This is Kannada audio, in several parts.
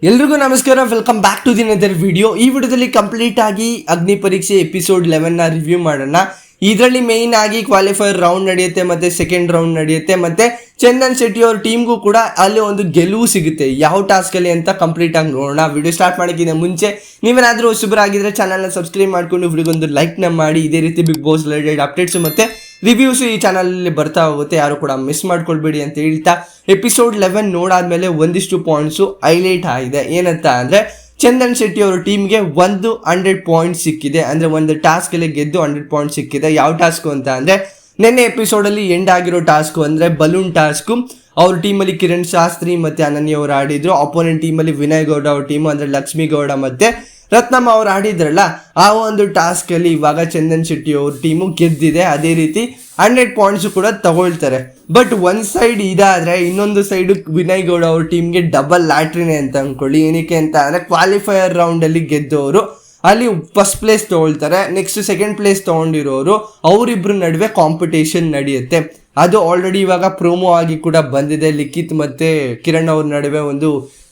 ಎಲ್ರಿಗೂ ನಮಸ್ಕಾರ, welcome back to the another video. ಈ ವಿಡಿಯೋದಲ್ಲಿ ಕಂಪ್ಲೀಟ್ ಆಗಿ ಅಗ್ನಿ ಪರೀಕ್ಷೆ ಎಪಿಸೋಡ್ 11ನ ರಿವ್ಯೂ ಮಾಡೋಣ. ಇದರಲ್ಲಿ ಮೇಯ್ನ್ ಆಗಿ ಕ್ವಾಲಿಫೈರ್ ರೌಂಡ್ ನಡೆಯುತ್ತೆ, ಮತ್ತೆ ಸೆಕೆಂಡ್ ರೌಂಡ್ ನಡೆಯುತ್ತೆ, ಮತ್ತೆ ಚಂದನ್ ಶೆಟ್ಟಿ ಅವ್ರ ಟೀಮ್ಗೂ ಕೂಡ ಅಲ್ಲಿ ಒಂದು ಗೆಲುವು ಸಿಗುತ್ತೆ. ಯಾವ ಟಾಸ್ಕಲ್ಲಿ ಅಂತ ಕಂಪ್ಲೀಟ್ ಆಗಿ ನೋಡೋಣ. ವಿಡಿಯೋ ಸ್ಟಾರ್ಟ್ ಮಾಡೋಕ್ಕಿಂತ ಮುಂಚೆ ನೀವೇನಾದರೂ ಹೊಸಬರಾಗಿದ್ದರೆ ಚಾನಲ್ನ ಸಬ್ಸ್ಕ್ರೈಬ್ ಮಾಡಿಕೊಂಡು ವಿಡಿಯೋಗೊಂದು ಲೈಕ್ನ ಮಾಡಿ. ಇದೇ ರೀತಿ ಬಿಗ್ ಬಾಸ್ ರಿಲೇಟೆಡ್ ಅಪ್ಡೇಟ್ಸ್ ಮತ್ತು ರಿವ್ಯೂಸು ಈ ಚಾನಲಲ್ಲಿ ಬರ್ತಾ ಹೋಗುತ್ತೆ, ಯಾರು ಕೂಡ ಮಿಸ್ ಮಾಡ್ಕೊಳ್ಬೇಡಿ ಅಂತ ಹೇಳ್ತಾ ಎಪಿಸೋಡ್ 11 ನೋಡಾದ್ಮೇಲೆ ಒಂದಿಷ್ಟು ಪಾಯಿಂಟ್ಸು ಹೈಲೈಟ್ ಆಗಿದೆ. ಏನಂತ ಅಂದರೆ ಚಂದನ್ ಶೆಟ್ಟಿ ಅವರ ಟೀಮ್ಗೆ 100 ಪಾಯಿಂಟ್ಸ್ ಸಿಕ್ಕಿದೆ. ಅಂದರೆ ಒಂದು ಟಾಸ್ಕಲ್ಲಿ ಗೆದ್ದು 100 ಪಾಯಿಂಟ್ಸ್ ಸಿಕ್ಕಿದೆ. ಯಾವ ಟಾಸ್ಕು ಅಂತ ಅಂದರೆ ನಿನ್ನೆ ಎಪಿಸೋಡಲ್ಲಿ ಎಂಡ್ ಆಗಿರೋ ಟಾಸ್ಕು, ಅಂದರೆ ಬಲೂನ್ ಟಾಸ್ಕು. ಅವ್ರ ಟೀಮಲ್ಲಿ ಕಿರಣ್ ಶಾಸ್ತ್ರಿ ಮತ್ತು ಅನನ್ಯ ಅವರು ಆಡಿದ್ರು. ಅಪೋನೆಂಟ್ ಟೀಮಲ್ಲಿ ವಿನಯ್ ಗೌಡ ಅವ್ರ ಟೀಮು, ಅಂದರೆ ಲಕ್ಷ್ಮೀ ಗೌಡ ಮತ್ತು ರತ್ನಮ್ಮ ಅವ್ರು ಆಡಿದ್ರಲ್ಲ, ಆ ಒಂದು ಟಾಸ್ಕಲ್ಲಿ ಇವಾಗ ಚಂದನ್ ಶೆಟ್ಟಿ ಅವ್ರ ಟೀಮು ಗೆದ್ದಿದೆ. ಅದೇ ರೀತಿ 100 ಪಾಯಿಂಟ್ಸು ಕೂಡ ತಗೊಳ್ತಾರೆ. ಬಟ್ ಒಂದು ಸೈಡ್ ಇದಾದರೆ ಇನ್ನೊಂದು ಸೈಡು ವಿನಯ್ ಗೌಡ ಅವ್ರ ಟೀಮ್ಗೆ ಡಬಲ್ ಲಾಟ್ರಿನೇ ಅಂತ ಅಂದ್ಕೊಳ್ಳಿ. ಏನಕ್ಕೆ ಅಂತ ಅಂದರೆ ಕ್ವಾಲಿಫೈಯರ್ ರೌಂಡಲ್ಲಿ ಗೆದ್ದವರು ಅಲ್ಲಿ ಫಸ್ಟ್ ಪ್ಲೇಸ್ ತೊಗೊಳ್ತಾರೆ. ನೆಕ್ಸ್ಟ್ ಸೆಕೆಂಡ್ ಪ್ಲೇಸ್ ತೊಗೊಂಡಿರೋರು ಅವರಿಬ್ಬರ ನಡುವೆ ಕಾಂಪಿಟೇಷನ್ ನಡೆಯುತ್ತೆ. ಅದು ಆಲ್ರೆಡಿ ಇವಾಗ ಪ್ರೋಮೋ ಆಗಿ ಕೂಡ ಬಂದಿದೆ. ಲಿಖಿತ್ ಮತ್ತು ಕಿರಣ್ ಅವ್ರ ನಡುವೆ ಒಂದು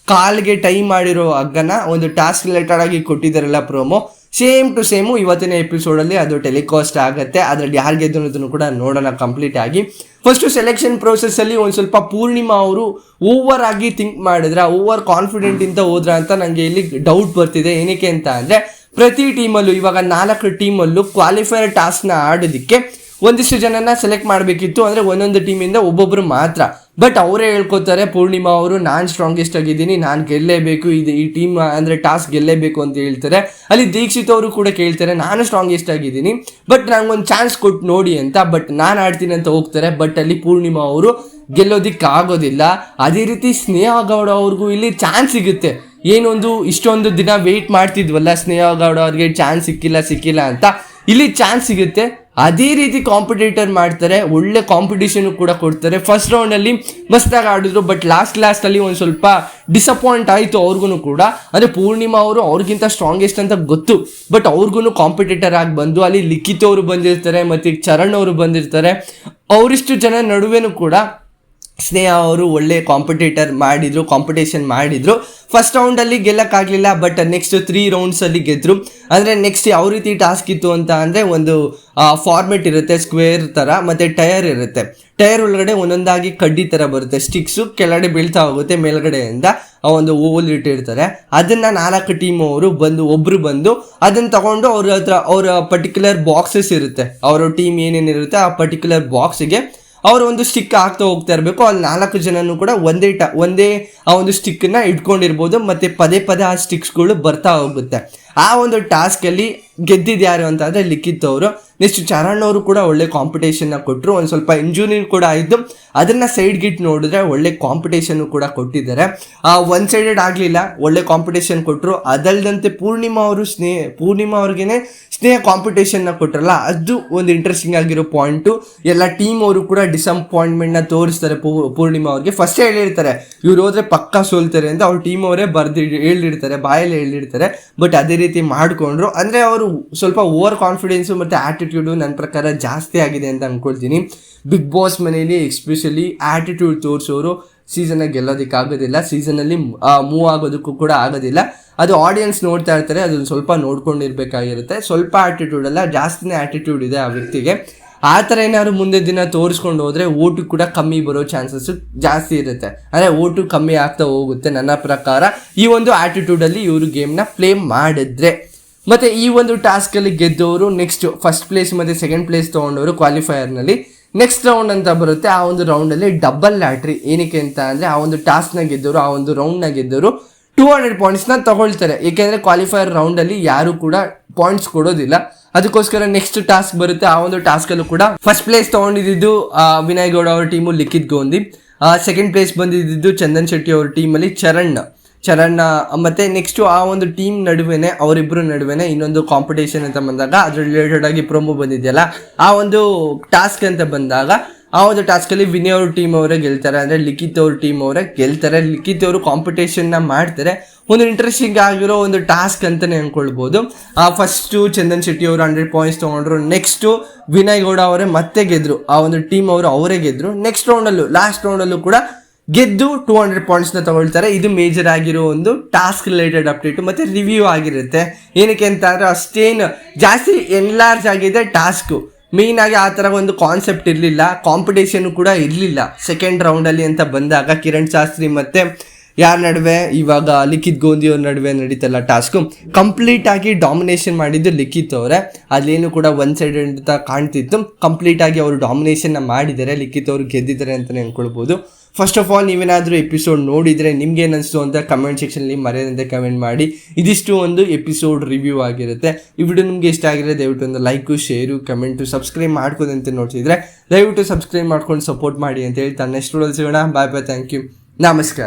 ಕಾಲ್ಗೆ ಟೈಮ್ ಮಾಡಿರೋ ಹಗ್ಗನ ಒಂದು ಟಾಸ್ಕ್ ರಿಲೇಟೆಡ್ ಆಗಿ ಕೊಟ್ಟಿದ್ದಾರಲ್ಲ ಪ್ರೋಮೋ, ಸೇಮ್ ಟು ಸೇಮು ಇವತ್ತಿನ ಎಪಿಸೋಡಲ್ಲಿ ಅದು ಟೆಲಿಕಾಸ್ಟ್ ಆಗುತ್ತೆ. ಅದರಲ್ಲಿ ಯಾರು ಗೆದ್ದು ಅನ್ನೋದನ್ನು ಕೂಡ ನೋಡೋಣ ಕಂಪ್ಲೀಟ್ ಆಗಿ. ಫಸ್ಟು ಸೆಲೆಕ್ಷನ್ ಪ್ರೋಸೆಸ್ಸಲ್ಲಿ ಒಂದು ಸ್ವಲ್ಪ ಪೂರ್ಣಿಮಾ ಅವರು ಓವರ್ ಆಗಿ ಥಿಂಕ್ ಮಾಡಿದ್ರ, ಓವರ್ ಕಾನ್ಫಿಡೆಂಟ್ ಇಂದ ಹೋದ್ರ ಅಂತ ನನಗೆ ಇಲ್ಲಿ ಡೌಟ್ ಬರ್ತಿದೆ. ಏನಕ್ಕೆ ಅಂತ ಅಂದರೆ ಪ್ರತಿ ಟೀಮಲ್ಲೂ ಇವಾಗ 4 ಟೀಮಲ್ಲೂ ಕ್ವಾಲಿಫೈಯರ್ ಟಾಸ್ಕ್ನ ಆಡೋದಕ್ಕೆ ಒಂದಿಷ್ಟು ಜನನ ಸೆಲೆಕ್ಟ್ ಮಾಡಬೇಕಿತ್ತು. ಅಂದರೆ ಒಂದೊಂದು ಟೀಮಿಂದ ಒಬ್ಬೊಬ್ಬರು ಮಾತ್ರ. ಬಟ್ ಅವರೇ ಹೇಳ್ಕೊತಾರೆ, ಪೂರ್ಣಿಮಾ ಅವರು ನಾನು ಸ್ಟ್ರಾಂಗೆಸ್ಟ್ ಆಗಿದ್ದೀನಿ, ನಾನು ಗೆಲ್ಲೇಬೇಕು, ಈ ಟೀಮ್ ಅಂದರೆ ಟಾಸ್ಕ್ ಗೆಲ್ಲೇಬೇಕು ಅಂತ ಹೇಳ್ತಾರೆ. ಅಲ್ಲಿ ದೀಕ್ಷಿತ್ ಅವರು ಕೂಡ ಕೇಳ್ತಾರೆ, ನಾನು ಸ್ಟ್ರಾಂಗೆಸ್ಟ್ ಆಗಿದ್ದೀನಿ ಬಟ್ ನನಗೊಂದು ಚಾನ್ಸ್ ಕೊಟ್ಟು ನೋಡಿ ಅಂತ. ಬಟ್ ನಾನು ಆಡ್ತೀನಿ ಅಂತ ಹೋಗ್ತಾರೆ. ಬಟ್ ಅಲ್ಲಿ ಪೂರ್ಣಿಮಾ ಅವರು ಗೆಲ್ಲೋದಿಕ್ಕಾಗೋದಿಲ್ಲ. ಅದೇ ರೀತಿ ಸ್ನೇಹ ಗೌಡ ಅವ್ರಿಗೂ ಇಲ್ಲಿ ಚಾನ್ಸ್ ಸಿಗುತ್ತೆ. ಏನೊಂದು ಇಷ್ಟೊಂದು ದಿನ ವೆಯ್ಟ್ ಮಾಡ್ತಿದ್ವಲ್ಲ ಸ್ನೇಹ ಗೌಡ ಅವ್ರಿಗೆ ಚಾನ್ಸ್ ಸಿಕ್ಕಿಲ್ಲ ಅಂತ, ಇಲ್ಲಿ ಚಾನ್ಸ್ ಸಿಗುತ್ತೆ. ಅದೇ ರೀತಿ ಕಾಂಪಿಟೇಟರ್ ಮಾಡ್ತಾರೆ, ಒಳ್ಳೆ ಕಾಂಪಿಟೇಷನ್ ಕೂಡ ಕೊಡ್ತಾರೆ. ಫಸ್ಟ್ ರೌಂಡಲ್ಲಿ ಮಸ್ತಾಗಿ ಆಡಿದ್ರು, ಬಟ್ ಲಾಸ್ಟಲ್ಲಿ ಒಂದು ಸ್ವಲ್ಪ ಡಿಸಪಾಯಿಂಟ್ ಆಯಿತು ಅವ್ರಿಗೂ ಕೂಡ. ಅಂದರೆ ಪೂರ್ಣಿಮಾ ಅವರು ಅವ್ರಿಗಿಂತ ಸ್ಟ್ರಾಂಗೆಸ್ಟ್ ಅಂತ ಗೊತ್ತು, ಬಟ್ ಅವ್ರಿಗೂ ಕಾಂಪಿಟೇಟರ್ ಆಗಿ ಬಂದು ಅಲ್ಲಿ ಲಿಖಿತ್ ಅವರು ಬಂದಿರ್ತಾರೆ, ಮತ್ತು ಚರಣ್ ಅವರು ಬಂದಿರ್ತಾರೆ. ಅವರಿಷ್ಟು ಜನ ನಡುವೆನೂ ಕೂಡ ಸ್ನೇಹ ಅವರು ಒಳ್ಳೆ ಕಾಂಪಿಟೇಷನ್ ಮಾಡಿದ್ರು. ಫಸ್ಟ್ ರೌಂಡಲ್ಲಿ ಗೆಲ್ಲಕ್ಕಾಗಲಿಲ್ಲ, ಬಟ್ ನೆಕ್ಸ್ಟ್ 3 ರೌಂಡ್ಸಲ್ಲಿ ಗೆದ್ದರು. ಅಂದರೆ ನೆಕ್ಸ್ಟ್ ಯಾವ ರೀತಿ ಟಾಸ್ಕ್ ಇತ್ತು ಅಂತ ಅಂದರೆ ಒಂದು ಫಾರ್ಮೆಟ್ ಇರುತ್ತೆ, ಸ್ಕ್ವೇರ್ ಥರ, ಮತ್ತು ಟೈರ್ ಇರುತ್ತೆ. ಟೈರ್ ಒಳಗಡೆ ಒಂದೊಂದಾಗಿ ಕಡ್ಡಿ ಥರ ಬರುತ್ತೆ, ಸ್ಟಿಕ್ಸು ಕೆಳಗಡೆ ಬೀಳ್ತಾ ಹೋಗುತ್ತೆ. ಮೇಲ್ಗಡೆಯಿಂದ ಒಂದು ಓಲ್ ಇಟ್ಟಿರ್ತಾರೆ. ಅದನ್ನು 4 ಟೀಮ್ ಅವರು ಒಬ್ಬರು ಬಂದು ಅದನ್ನು ತಗೊಂಡು ಅವರ ಪರ್ಟಿಕ್ಯುಲರ್ ಬಾಕ್ಸಸ್ ಇರುತ್ತೆ. ಅವರ ಟೀಮ್ ಏನೇನಿರುತ್ತೆ ಆ ಪರ್ಟಿಕ್ಯುಲರ್ ಬಾಕ್ಸಿಗೆ ಅವರು ಒಂದು ಸ್ಟಿಕ್ ಹಾಕ್ತಾ ಹೋಗ್ತಾ ಇರಬೇಕು. ಅಲ್ಲಿ 4 ಜನನು ಕೂಡ ಒಂದೇ ಆ ಒಂದು ಸ್ಟಿಕ್ಕನ್ನು ಇಟ್ಕೊಂಡಿರ್ಬೋದು, ಮತ್ತು ಪದೇ ಆ ಸ್ಟಿಕ್ಸ್ಗಳು ಬರ್ತಾ ಹೋಗುತ್ತೆ. ಆ ಒಂದು ಟಾಸ್ಕಲ್ಲಿ ಗೆದ್ದಿದ್ದು ಯಾರು ಅಂತ ಅಂದರೆ ಲಿಖಿತ್ ಅವರು. ನೆಕ್ಸ್ಟ್ ಚರಣ್ ಅವರು ಕೂಡ ಒಳ್ಳೆ ಕಾಂಪಿಟೇಷನ್ನ ಕೊಟ್ಟರು. ಒಂದು ಸ್ವಲ್ಪ ಇಂಜುರಿ ಕೂಡ ಆಯಿತು, ಅದನ್ನು ಸೈಡ್ಗಿಟ್ಟು ನೋಡಿದ್ರೆ ಒಳ್ಳೆ ಕಾಂಪಿಟೇಷನ್ನು ಕೂಡ ಕೊಟ್ಟಿದ್ದಾರೆ. ಒನ್ ಸೈಡೆಡ್ ಆಗಲಿಲ್ಲ, ಒಳ್ಳೆ ಕಾಂಪಿಟೇಷನ್ ಕೊಟ್ಟರು. ಅದಲ್ಲದಂತೆ ಪೂರ್ಣಿಮಾ ಅವ್ರಿಗೇನೆ ಸ್ನೇಹ ಕಾಂಪಿಟೇಷನ್ನ ಕೊಟ್ಟರಲ್ಲ, ಅದು ಒಂದು ಇಂಟ್ರೆಸ್ಟಿಂಗ್ ಆಗಿರೋ ಪಾಯಿಂಟು. ಎಲ್ಲ ಟೀಮ್ ಅವರು ಕೂಡ ಡಿಸಪಾಯಿಂಟ್ಮೆಂಟ್ನ ತೋರಿಸ್ತಾರೆ ಪೂರ್ಣಿಮಾ ಅವ್ರಿಗೆ. ಫಸ್ಟೇ ಹೇಳಿರ್ತಾರೆ ಇವ್ರು ಹೋದರೆ ಪಕ್ಕಾ ಸೋಲ್ತಾರೆ ಅಂತ. ಅವ್ರ ಟೀಮ್ ಅವರೇ ಹೇಳಿರ್ತಾರೆ, ಬಾಯಲ್ಲಿ ಹೇಳಿರ್ತಾರೆ. ಬಟ್ ಅದೇ ರೀತಿ ಮಾಡಿಕೊಂಡ್ರು. ಅಂದರೆ ಅವರು ಸ್ವಲ್ಪ ಓವರ್ ಕಾನ್ಫಿಡೆನ್ಸು ಮತ್ತು ಆ್ಯಟಿಟ್ಯೂಡು ನನ್ನ ಪ್ರಕಾರ ಜಾಸ್ತಿ ಆಗಿದೆ ಅಂತ ಅಂದ್ಕೊಳ್ತೀನಿ. ಬಿಗ್ ಬಾಸ್ ಮನೆಯಲ್ಲಿ ಎಸ್ಪೆಷಲಿ ಆ್ಯಟಿಟ್ಯೂಡ್ ತೋರಿಸೋರು ಸೀಸನ್ನ ಗೆಲ್ಲೋದಕ್ಕಾಗೋದಿಲ್ಲ, ಸೀಸನಲ್ಲಿ ಮೂವ್ ಆಗೋದಕ್ಕೂ ಕೂಡ ಆಗೋದಿಲ್ಲ. ಅದು ಆಡಿಯನ್ಸ್ ನೋಡ್ತಾ ಇರ್ತಾರೆ, ಅದನ್ನು ಸ್ವಲ್ಪ ನೋಡ್ಕೊಂಡಿರ್ಬೇಕಾಗಿರುತ್ತೆ. ಸ್ವಲ್ಪ ಆ್ಯಟಿಟ್ಯೂಡಲ್ಲ, ಜಾಸ್ತಿನೇ ಆ್ಯಟಿಟ್ಯೂಡ್ ಇದೆ ಆ ವ್ಯಕ್ತಿಗೆ. ಆ ಥರ ಏನಾದ್ರು ಮುಂದೆ ದಿನ ತೋರಿಸ್ಕೊಂಡು ಹೋದರೆ ಓಟು ಕೂಡ ಕಮ್ಮಿ ಬರೋ ಚಾನ್ಸಸ್ಸು ಜಾಸ್ತಿ ಇರುತ್ತೆ. ಅಂದರೆ ಓಟು ಕಮ್ಮಿ ಆಗ್ತಾ ಹೋಗುತ್ತೆ ನನ್ನ ಪ್ರಕಾರ, ಈ ಒಂದು ಆ್ಯಟಿಟ್ಯೂಡಲ್ಲಿ ಇವರು ಗೇಮ್ನ ಪ್ಲೇ ಮಾಡಿದ್ರೆ. ಮತ್ತು ಈ ಒಂದು ಟಾಸ್ಕಲ್ಲಿ ಗೆದ್ದವರು ನೆಕ್ಸ್ಟ್ ಫಸ್ಟ್ ಪ್ಲೇಸ್ ಮತ್ತು ಸೆಕೆಂಡ್ ಪ್ಲೇಸ್ ತೊಗೊಂಡವರು ಕ್ವಾಲಿಫೈಯರ್ನಲ್ಲಿ ನೆಕ್ಸ್ಟ್ ರೌಂಡ್ ಅಂತ ಬರುತ್ತೆ. ಆ ಒಂದು ರೌಂಡಲ್ಲಿ ಡಬಲ್ ಲಾಟ್ರಿ. ಏನಕ್ಕೆ ಅಂತ ಅಂದರೆ ಆ ಒಂದು ಟಾಸ್ಕ್ನ ಗೆದ್ದವರು, ಆ ಒಂದು ರೌಂಡ್ನ ಗೆದ್ದವರು 200 ಪಾಯಿಂಟ್ಸ್ನ ತಗೊಳ್ತಾರೆ. ಏಕೆಂದರೆ ಕ್ವಾಲಿಫೈಯರ್ ರೌಂಡಲ್ಲಿ ಯಾರು ಕೂಡ ಪಾಯಿಂಟ್ಸ್ ಕೊಡೋದಿಲ್ಲ. ಅದಕ್ಕೋಸ್ಕರ ನೆಕ್ಸ್ಟ್ ಟಾಸ್ಕ್ ಬರುತ್ತೆ. ಆ ಒಂದು ಟಾಸ್ಕಲ್ಲೂ ಕೂಡ ಫಸ್ಟ್ ಪ್ಲೇಸ್ ತೊಗೊಂಡಿದ್ದು ವಿನಯ್ ಗೌಡ ಅವ್ರ ಟೀಮು ಲಿಖಿತ್ ಗೋಂದಿ. ಸೆಕೆಂಡ್ ಪ್ಲೇಸ್ ಬಂದಿದ್ದು ಚಂದನ್ ಶೆಟ್ಟಿ ಅವ್ರ ಟೀಮಲ್ಲಿ ಚರಣ್ ಮತ್ತು ನೆಕ್ಸ್ಟು ಆ ಒಂದು ಟೀಮ್ ನಡುವೆ ಅವರಿಬ್ಬರ ನಡುವೆ ಇನ್ನೊಂದು ಕಾಂಪಿಟೇಷನ್ ಅಂತ ಬಂದಾಗ ಅದ್ರ ರಿಲೇಟೆಡ್ ಆಗಿ ಪ್ರೊಮೋ ಬಂದಿದೆಯಲ್ಲ, ಆ ಒಂದು ಟಾಸ್ಕ್ ಅಂತ ಬಂದಾಗ ಆ ಒಂದು ಟಾಸ್ಕಲ್ಲಿ ವಿನಯ್ ಅವ್ರ ಟೀಮ್ ಅವರೇ ಗೆಲ್ತಾರೆ. ಅಂದರೆ ಲಿಖಿತ್ ಅವ್ರ ಟೀಮ್ ಅವರೇ ಗೆಲ್ತಾರೆ. ಲಿಖಿತ್ ಅವರು ಕಾಂಪಿಟೇಷನ್ನ ಮಾಡ್ತಾರೆ. ಒಂದು ಇಂಟ್ರೆಸ್ಟಿಂಗ್ ಆಗಿರೋ ಒಂದು ಟಾಸ್ಕ್ ಅಂತಲೇ ಅಂದ್ಕೊಳ್ಬೋದು. ಫಸ್ಟು ಚಂದನ್ ಶೆಟ್ಟಿ ಅವರು 100 ಪಾಯಿಂಟ್ಸ್ ತೊಗೊಂಡ್ರು. ನೆಕ್ಸ್ಟು ವಿನಯ್ ಗೌಡ ಅವರೇ ಮತ್ತೆ ಗೆದ್ದರು. ಆ ಒಂದು ಟೀಮ್ ಅವರೇ ಗೆದ್ದರು. ನೆಕ್ಸ್ಟ್ ಲಾಸ್ಟ್ ರೌಂಡಲ್ಲೂ ಕೂಡ ಗೆದ್ದು 200 ಪಾಯಿಂಟ್ಸ್ನ ತಗೊಳ್ತಾರೆ. ಇದು ಮೇಜರ್ ಆಗಿರೋ ಒಂದು ಟಾಸ್ಕ್ ರಿಲೇಟೆಡ್ ಅಪ್ಡೇಟು ಮತ್ತು ರಿವ್ಯೂ ಆಗಿರುತ್ತೆ. ಏನಕ್ಕೆ ಅಂತ ಅಂದರೆ ಅಷ್ಟೇನು ಜಾಸ್ತಿ ಎನ್ಲಾರ್ಜ್ ಆಗಿದೆ ಟಾಸ್ಕು. ಮೇಯ್ನ್ ಆಗಿ ಆ ಥರ ಒಂದು ಕಾನ್ಸೆಪ್ಟ್ ಇರಲಿಲ್ಲ, ಕಾಂಪಿಟೇಷನ್ ಕೂಡ ಇರಲಿಲ್ಲ ಸೆಕೆಂಡ್ ರೌಂಡಲ್ಲಿ ಅಂತ ಬಂದಾಗ. ಕಿರಣ್ ಶಾಸ್ತ್ರಿ ಮತ್ತು ಯಾರ ನಡುವೆ ಇವಾಗ ಲಿಖಿತ್ ಗೋಂದಿಯವ್ರ ನಡುವೆ ನಡೀತಲ್ಲ ಟಾಸ್ಕು, ಕಂಪ್ಲೀಟಾಗಿ ಡಾಮಿನೇಷನ್ ಮಾಡಿದ್ದು ಲಿಖಿತ್ ಅವರೇ. ಅಲ್ಲೇನು ಕೂಡ ಒನ್ ಸೈಡೆಡ್ ಅಂತ ಕಾಣ್ತಿತ್ತು. ಕಂಪ್ಲೀಟಾಗಿ ಅವರು ಡಾಮಿನೇಷನ್ನ ಮಾಡಿದ್ದಾರೆ, ಲಿಖಿತ್ ಅವರು ಗೆದ್ದಿದ್ದಾರೆ ಅಂತಲೇ ಅಂದ್ಕೊಳ್ಬೋದು. ಫಸ್ಟ್ ಆಫ್ ಆಲ್ ನೀವೇನಾದರೂ ಎಪಿಸೋಡ್ ನೋಡಿದರೆ ನಿಮ್ಗೆ ಏನಿಸ್ತು ಅಂತ ಕಮೆಂಟ್ ಸೆಕ್ಷನಲ್ಲಿ ಮರೆಯದಂತೆ ಕಮೆಂಟ್ ಮಾಡಿ. ಇದಿಷ್ಟು ಒಂದು ಎಪಿಸೋಡ್ ರಿವ್ಯೂ ಆಗಿರುತ್ತೆ. ಈ ವಿಡಿಯೋ ನಿಮಗೆ ಇಷ್ಟ ಆಗಿದ್ರೆ ದಯವಿಟ್ಟು ಒಂದು ಲೈಕು, ಶೇರು, ಕಮೆಂಟು, ಸಬ್ಸ್ಕ್ರೈಬ್ ಮಾಡ್ಕೋದಂತೆ ನೋಡ್ತಿದ್ರೆ ದಯವಿಟ್ಟು ಸಬ್ಸ್ಕ್ರೈಬ್ ಮಾಡ್ಕೊಂಡು ಸಪೋರ್ಟ್ ಮಾಡಿ ಅಂತ ಹೇಳಿ ನೆಕ್ಸ್ಟ್ ವಿಡಿಯೋದಲ್ಲಿ ಸಿಗೋಣ. ಬಾಯ್ ಬಾಯ್, ಥ್ಯಾಂಕ್ ಯು, ನಮಸ್ಕಾರ.